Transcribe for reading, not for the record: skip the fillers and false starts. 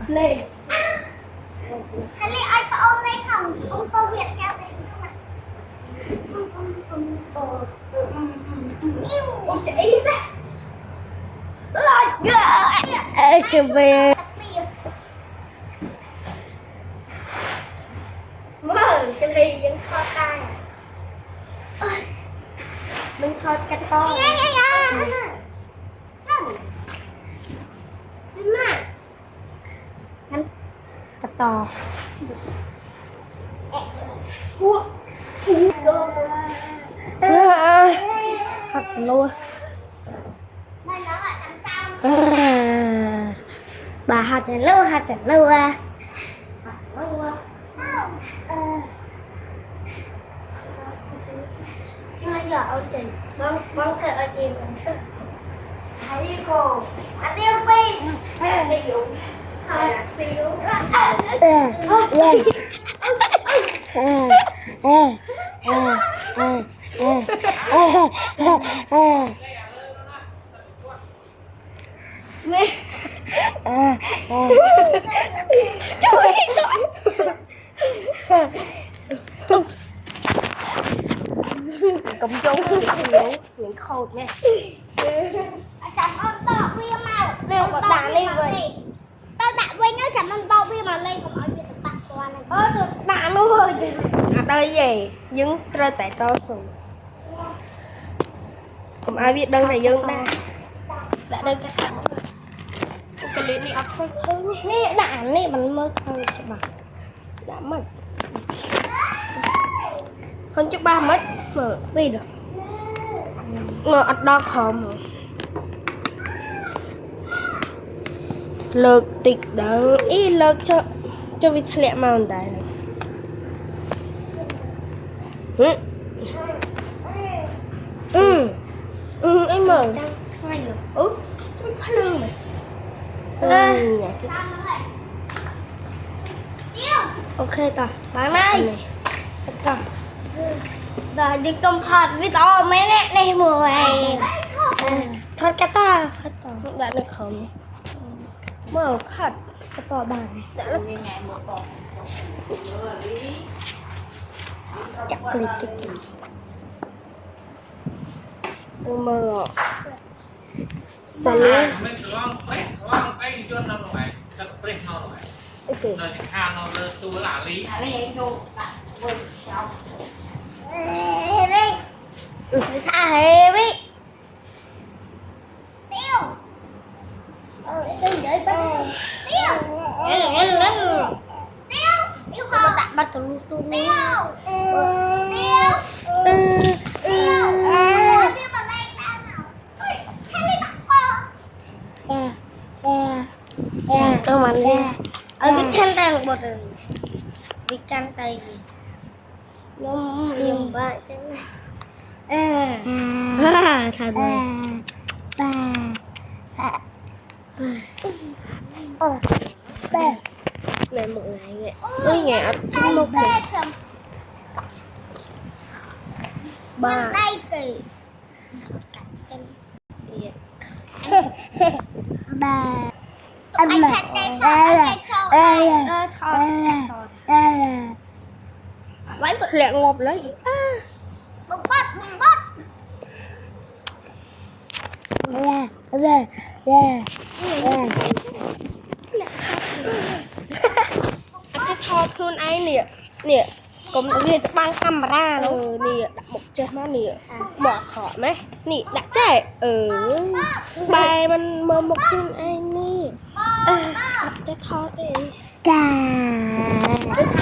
lên Thầy Lê ơi, phải ôm lên không? Ôm tô Việt cao lên không ạ? Ôm chị ý đó. trở về Mơ, cái ly vẫn kho tay. mình thôi cái to cái to học cho luôn Đây nó là thằng tao. bà học cho luôn học cho luôn Nhưng mà giờ ông chị bóng thợ ở chị cũng hãy đi cô anh yêu pin ví dụ hơi là siêu cầm chung miệng khô nha chậm ơn to viên màu Nêu có đạn lên vậy tôi đã quên nhớ chậm ơn to viên màu lên cũng ở việt bắc qua này được đạn luôn rồi à đây gì dứng rơi tại to xuống không ai biết đơn này dưng đa đã đây cái thằng cái liền đi ấp xoay khơi nè đạn nè mình mơ khơi cho bà đã mất hơn chút 3 mét mở đi được ngờ ở đó không lược tịch đáng ý lược cho vị thịt màu đài này anh mở ngay rồi tôi phải lương này ok ta bạn này ta và đi công thật với to mấy nè này mùa này thật cái ta thật to đã được không mở khát cái to bàn đã được ngày một to chắc lịch cái gì tôi mơ sao luôn ok tha hệ biết tiêu tiêu không đặt bắt tụi tôi tiêu tiêu tiêu mà lên tao nào thầy Lê bắt cô cơ mà đi ở cái chân tay một cái chân tay nhóm liềm bạn chứ thật rồi này một ngày vậy ôi nhà chính một ngày ba tay kì ba anh thành đây thôi lấy một lẹ ngộp lấy bụng bắt anh sẽ thòខ្លួនឯងនេះនេះកុំវាទៅបាំងកាមេរ៉ានេះដាក់មុខចេះមកនេះមកខកណានេះដាក់ចេះបែมันមើលមុខខ្លួនឯងនេះអត់ចេះថតទេចា